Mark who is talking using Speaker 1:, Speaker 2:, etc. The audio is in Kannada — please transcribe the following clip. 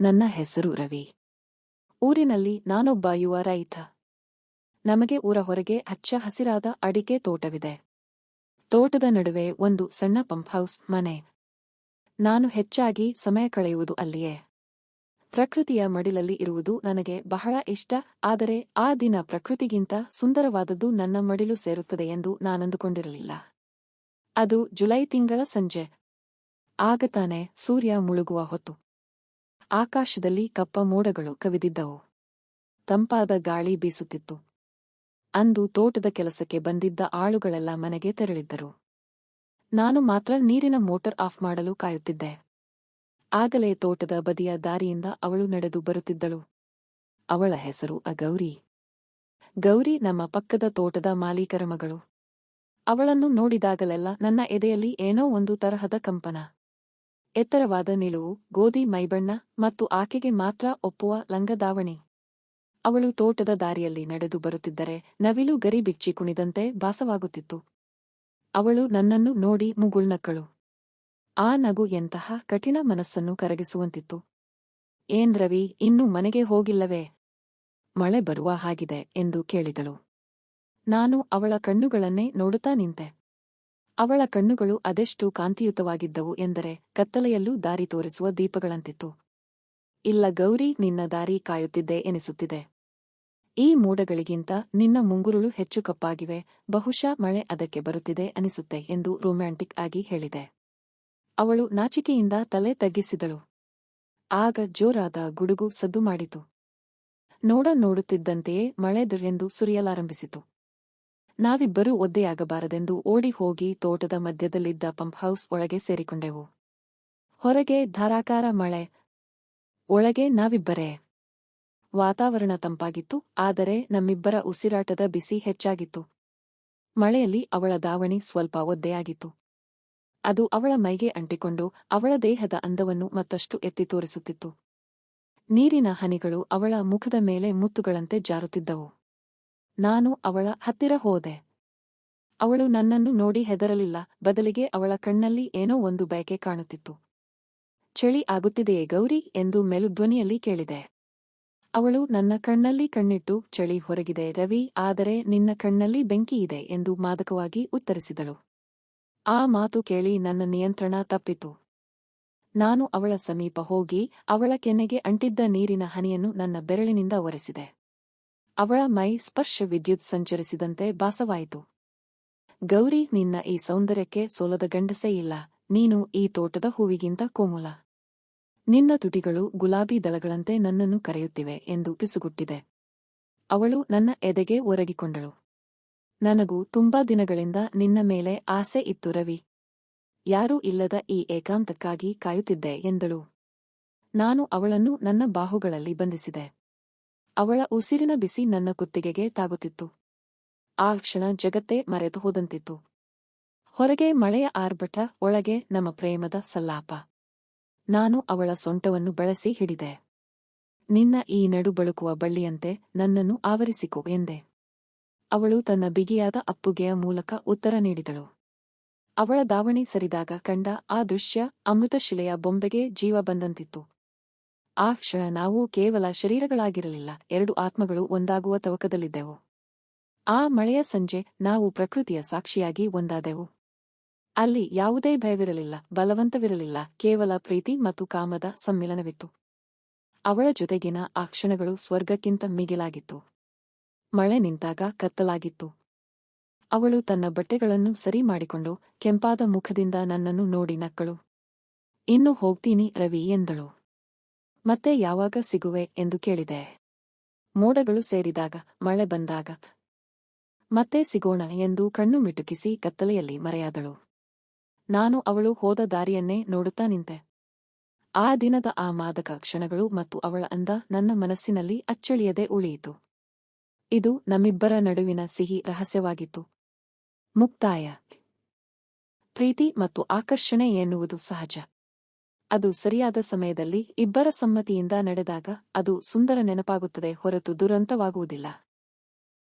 Speaker 1: ನನ್ನ ಹೆಸರು ರವಿ. ಊರಿನಲ್ಲಿ ನಾನೊಬ್ಬ ಯುವ ರೈತ. ನಮಗೆ ಊರ ಹೊರಗೆ ಹಚ್ಚ ಹಸಿರಾದ ಅಡಿಕೆ ತೋಟವಿದೆ. ತೋಟದ ನಡುವೆ ಒಂದು ಸಣ್ಣ ಪಂಪ್ ಹೌಸ್ ಮನೆ. ನಾನು ಹೆಚ್ಚಾಗಿ ಸಮಯ ಕಳೆಯುವುದು ಅಲ್ಲಿಯೇ. ಪ್ರಕೃತಿಯ ಮಡಿಲಲ್ಲಿ ಇರುವುದು ನನಗೆ ಬಹಳ ಇಷ್ಟ. ಆದರೆ ಆ ದಿನ ಪ್ರಕೃತಿಗಿಂತ ಸುಂದರವಾದದ್ದು ನನ್ನ ಮಡಿಲು ಸೇರುತ್ತದೆ ಎಂದು ನಾನಂದುಕೊಂಡಿರಲಿಲ್ಲ. ಅದು ಜುಲೈ ತಿಂಗಳ ಸಂಜೆ. ಆಗ ತಾನೆ ಸೂರ್ಯ ಮುಳುಗುವ ಹೊತ್ತು. ಆಕಾಶದಲ್ಲಿ ಕಪ್ಪ ಮೋಡಗಳು ಕವಿದಿದ್ದವು. ತಂಪಾದ ಗಾಳಿ ಬೀಸುತ್ತಿತ್ತು. ಅಂದು ತೋಟದ ಕೆಲಸಕ್ಕೆ ಬಂದಿದ್ದ ಆಳುಗಳೆಲ್ಲ ಮನೆಗೆ ತೆರಳಿದ್ದರು. ನಾನು ಮಾತ್ರ ನೀರಿನ ಮೋಟಾರ್ ಆಫ್ ಮಾಡಲು ಕಾಯುತ್ತಿದ್ದೆ. ಆಗಲೇ ತೋಟದ ಬದಿಯ ದಾರಿಯಿಂದ ಅವಳು ನಡೆದು ಬರುತ್ತಿದ್ದಳು. ಅವಳ ಹೆಸರು ಗೌರಿ. ಗೌರಿ ನಮ್ಮ ಪಕ್ಕದ ತೋಟದ ಮಾಲೀಕರ ಮಗಳು. ಅವಳನ್ನು ನೋಡಿದಾಗಲೆಲ್ಲ ನನ್ನ ಎದೆಯಲ್ಲಿ ಏನೋ ಒಂದು ತರಹದ ಕಂಪನ. ಎತ್ತರವಾದ ನಿಲುವು, ಗೋಧಿ ಮೈಬಣ್ಣ ಮತ್ತು ಆಕೆಗೆ ಮಾತ್ರ ಒಪ್ಪುವ ಲಂಗದಾವಣಿ. ಅವಳು ತೋಟದ ದಾರಿಯಲ್ಲಿ ನಡೆದು ಬರುತ್ತಿದ್ದರೆ ನವಿಲು ಗರಿ ಬಿಚ್ಚಿ ಕುಣಿದಂತೆ ಭಾಸವಾಗುತ್ತಿತ್ತು. ಅವಳು ನನ್ನನ್ನು ನೋಡಿ ಮುಗುಳ್ನಕ್ಕಳು. ಆ ನಗು ಎಂತಹ ಕಠಿಣ ಮನಸ್ಸನ್ನು ಕರಗಿಸುವಂತಿತ್ತು. ಏನ್ ರವಿ, ಇನ್ನೂ ಮನೆಗೆ ಹೋಗಿಲ್ಲವೇ? ಮಳೆ ಬರುವ ಹಾಗಿದೆ ಎಂದು ಕೇಳಿದಳು. ನಾನು ಅವಳ ಕಣ್ಣುಗಳನ್ನೇ ನೋಡುತ್ತಾ ನಿಂತೆ. ಅವಳ ಕಣ್ಣುಗಳು ಅದೆಷ್ಟು ಕಾಂತಿಯುತವಾಗಿದ್ದವು ಎಂದರೆ ಕತ್ತಲೆಯಲ್ಲೂ ದಾರಿ ತೋರಿಸುವ ದೀಪಗಳಂತಿತ್ತು. ಇಲ್ಲ ಗೌರಿ, ನಿನ್ನ ದಾರಿ ಕಾಯುತ್ತಿದ್ದೆ ಎನಿಸುತ್ತಿದೆ. ಈ ಮೋಡಗಳಿಗಿಂತ ನಿನ್ನ ಮುಂಗುರುಳು ಹೆಚ್ಚು ಕಪ್ಪಾಗಿವೆ. ಬಹುಶಃ ಮಳೆ ಅದಕ್ಕೆ ಬರುತ್ತಿದೆ ಅನಿಸುತ್ತೆ ಎಂದು ರೊಮ್ಯಾಂಟಿಕ್ ಆಗಿ ಹೇಳಿದೆ. ಅವಳು ನಾಚಿಕೆಯಿಂದ ತಲೆ ತಗ್ಗಿಸಿದಳು. ಆಗ ಜೋರಾದ ಗುಡುಗು ಸದ್ದು ಮಾಡಿತು. ನೋಡುತ್ತಿದ್ದಂತೆಯೇ ಮಳೆ ದುರ್ಯೆಂದು ಸುರಿಯಲಾರಂಭಿಸಿತು. ನಾವಿಬ್ಬರೂ ಒದ್ದೆಯಾಗಬಾರದೆಂದು ಓಡಿ ಹೋಗಿ ತೋಟದ ಮಧ್ಯದಲ್ಲಿದ್ದ ಪಂಪ್ ಹೌಸ್ ಒಳಗೆ ಸೇರಿಕೊಂಡೆವು. ಹೊರಗೆ ಧಾರಾಕಾರ ಮಳೆ, ಒಳಗೆ ನಾವಿಬ್ಬರೇ. ವಾತಾವರಣ ತಂಪಾಗಿತ್ತು, ಆದರೆ ನಮ್ಮಿಬ್ಬರ ಉಸಿರಾಟದ ಬಿಸಿ ಹೆಚ್ಚಾಗಿತ್ತು. ಮಳೆಯಲ್ಲಿ ಅವಳ ದಾವಣಿ ಸ್ವಲ್ಪ ಒದ್ದೆಯಾಗಿತ್ತು. ಅದು ಅವಳ ಮೈಗೆ ಅಂಟಿಕೊಂಡು ಅವಳ ದೇಹದ ಅಂದವನ್ನು ಮತ್ತಷ್ಟು ಎತ್ತಿ ತೋರಿಸುತ್ತಿತ್ತು. ನೀರಿನ ಹನಿಗಳು ಅವಳ ಮುಖದ ಮೇಲೆ ಮುತ್ತುಗಳಂತೆ ಜಾರುತ್ತಿದ್ದವು. ನಾನು ಅವಳ ಹತ್ತಿರ ಹೋದೆ. ಅವಳು ನನ್ನನ್ನು ನೋಡಿ ಹೆದರಲಿಲ್ಲ, ಬದಲಿಗೆ ಅವಳ ಕಣ್ಣಲ್ಲಿ ಏನೋ ಒಂದು ಬಯಕೆ ಕಾಣುತ್ತಿತ್ತು. ಚಳಿ ಆಗುತ್ತಿದೆಯೇ ಗೌರಿ ಎಂದು ಮೆಲುಧ್ವನಿಯಲ್ಲಿ ಕೇಳಿದೆ. ಅವಳು ನನ್ನ ಕಣ್ಣಲ್ಲಿ ಕಣ್ಣಿಟ್ಟು, ಚಳಿ ಹೊರಗಿದೆ ರವಿ, ಆದರೆ ನಿನ್ನ ಕಣ್ಣಲ್ಲಿ ಬೆಂಕಿಯಿದೆ ಎಂದು ಮಾದಕವಾಗಿ ಉತ್ತರಿಸಿದಳು. ಆ ಮಾತು ಕೇಳಿ ನನ್ನ ನಿಯಂತ್ರಣ ತಪ್ಪಿತು. ನಾನು ಅವಳ ಸಮೀಪ ಹೋಗಿ ಅವಳ ಕೆನ್ನೆಗೆ ಅಂಟಿದ್ದ ನೀರಿನ ಹನಿಯನ್ನು ನನ್ನ ಬೆರಳಿನಿಂದ ಒರೆಸಿದೆ. ಅವಳ ಮೈ ಸ್ಪರ್ಶ ವಿದ್ಯುತ್ ಸಂಚರಿಸಿದಂತೆ ಭಾಸವಾಯಿತು. ಗೌರಿ, ನಿನ್ನ ಈ ಸೌಂದರ್ಯಕ್ಕೆ ಸೋಲದ ಗಂಡಸೇ ಇಲ್ಲ. ನೀನು ಈ ತೋಟದ ಹೂವಿಗಿಂತ ಕೋಮಲ. ನಿನ್ನ ತುಟಿಗಳು ಗುಲಾಬಿ ದಳಗಳಂತೆ ನನ್ನನ್ನು ಕರೆಯುತ್ತಿವೆ ಎಂದು ಪಿಸುಗುಟ್ಟಿದೆ. ಅವಳು ನನ್ನ ಎದೆಗೆ ಒರಗಿಕೊಂಡಳು. ನನಗೂ ತುಂಬಾ ದಿನಗಳಿಂದ ನಿನ್ನ ಮೇಲೆ ಆಸೆ ಇತ್ತು ರವಿ. ಯಾರೂ ಇಲ್ಲದ ಈ ಏಕಾಂತಕ್ಕಾಗಿ ಕಾಯುತ್ತಿದ್ದೆ ಎಂದಳು. ನಾನು ಅವಳನ್ನು ನನ್ನ ಬಾಹುಗಳಲ್ಲಿ ಬಂಧಿಸಿದೆ. ಅವಳ ಉಸಿರಿನ ಬಿಸಿ ನನ್ನ ಕುತ್ತಿಗೆಗೆ ತಾಗುತ್ತಿತ್ತು. ಆ ಕ್ಷಣ ಜಗತ್ತೇ ಮರೆತು ಹೋದಂತಿತ್ತು. ಹೊರಗೆ ಮಳೆಯ ಆರ್ಭಟ, ಒಳಗೆ ನಮ್ಮ ಪ್ರೇಮದ ಸಲ್ಲಾಪ. ನಾನು ಅವಳ ಸೊಂಟವನ್ನು ಬಳಸಿ ಹಿಡಿದೆ. ನಿನ್ನ ಈ ನಡು ಬಳುಕುವ ಬಳ್ಳಿಯಂತೆ ನನ್ನನ್ನು ಆವರಿಸಿಕೊ ಎಂದೆ. ಅವಳು ತನ್ನ ಬಿಗಿಯಾದ ಅಪ್ಪುಗೆಯ ಮೂಲಕ ಉತ್ತರ ನೀಡಿದಳು. ಅವಳ ದಾವಣಿ ಸರಿದಾಗ ಕಂಡ ಆ ದೃಶ್ಯ ಅಮೃತಶಿಲೆಯ ಬೊಂಬೆಗೆ ಜೀವ ಬಂದಂತಿತ್ತು. ಆ ಕ್ಷಣ ನಾವು ಕೇವಲ ಶರೀರಗಳಾಗಿರಲಿಲ್ಲ, ಎರಡು ಆತ್ಮಗಳು ಒಂದಾಗುವ ತವಕದಲ್ಲಿದ್ದೆವು. ಆ ಮಳೆಯ ಸಂಜೆ ನಾವು ಪ್ರಕೃತಿಯ ಸಾಕ್ಷಿಯಾಗಿ ಒಂದಾದೆವು. ಅಲ್ಲಿ ಯಾವುದೇ ಭಯವಿರಲಿಲ್ಲ, ಬಲವಂತವಿರಲಿಲ್ಲ, ಕೇವಲ ಪ್ರೀತಿ ಮತ್ತು ಕಾಮದ ಸಮ್ಮಿಲನವಿತ್ತು. ಅವಳ ಜೊತೆಗಿನ ಆ ಕ್ಷಣಗಳು ಸ್ವರ್ಗಕ್ಕಿಂತ ಮಿಗಿಲಾಗಿತ್ತು. ಮಳೆ ನಿಂತಾಗ ಕತ್ತಲಾಗಿತ್ತು. ಅವಳು ತನ್ನ ಬಟ್ಟೆಗಳನ್ನು ಸರಿ ಮಾಡಿಕೊಂಡು ಕೆಂಪಾದ ಮುಖದಿಂದ ನನ್ನನ್ನು ನೋಡಿ ನಕ್ಕಳು. ಇನ್ನು ಹೋಗ್ತೀನಿ ರವಿ ಎಂದಳು. ಮತ್ತೆ ಯಾವಾಗ ಸಿಗುವೆ ಎಂದು ಕೇಳಿದೆ. ಮೋಡಗಳು ಸೇರಿದಾಗ, ಮಳೆ ಬಂದಾಗ. ಮತ್ತೆ ಸಿಗೋಣ ಎಂದು ಕಣ್ಣು ಮಿಟುಕಿಸಿ ಕತ್ತಲೆಯಲ್ಲಿ ಮರೆಯಾದಳು. ನಾನು ಅವಳು ಹೋದ ದಾರಿಯನ್ನೇ ನೋಡುತ್ತಾ ನಿಂತೆ. ಆ ದಿನದ ಆ ಮಾದಕ ಕ್ಷಣಗಳು ಮತ್ತು ಅವಳ ಅಂದ ನನ್ನ ಮನಸ್ಸಿನಲ್ಲಿ ಅಚ್ಚಳಿಯದೆ ಉಳಿಯಿತು. ಇದು ನಮ್ಮಿಬ್ಬರ ನಡುವಿನ ಸಿಹಿ ರಹಸ್ಯವಾಗಿತ್ತು. ಮುಕ್ತಾಯ. ಪ್ರೀತಿ ಮತ್ತು ಆಕರ್ಷಣೆ ಎನ್ನುವುದು ಸಹಜ. ಅದು ಸರಿಯಾದ ಸಮಯದಲ್ಲಿ ಇಬ್ಬರ ಸಮ್ಮತಿಯಿಂದ ನಡೆದಾಗ ಅದು ಸುಂದರ ನೆನಪಾಗುತ್ತದೆ ಹೊರತು ದುರಂತವಾಗುವುದಿಲ್ಲ.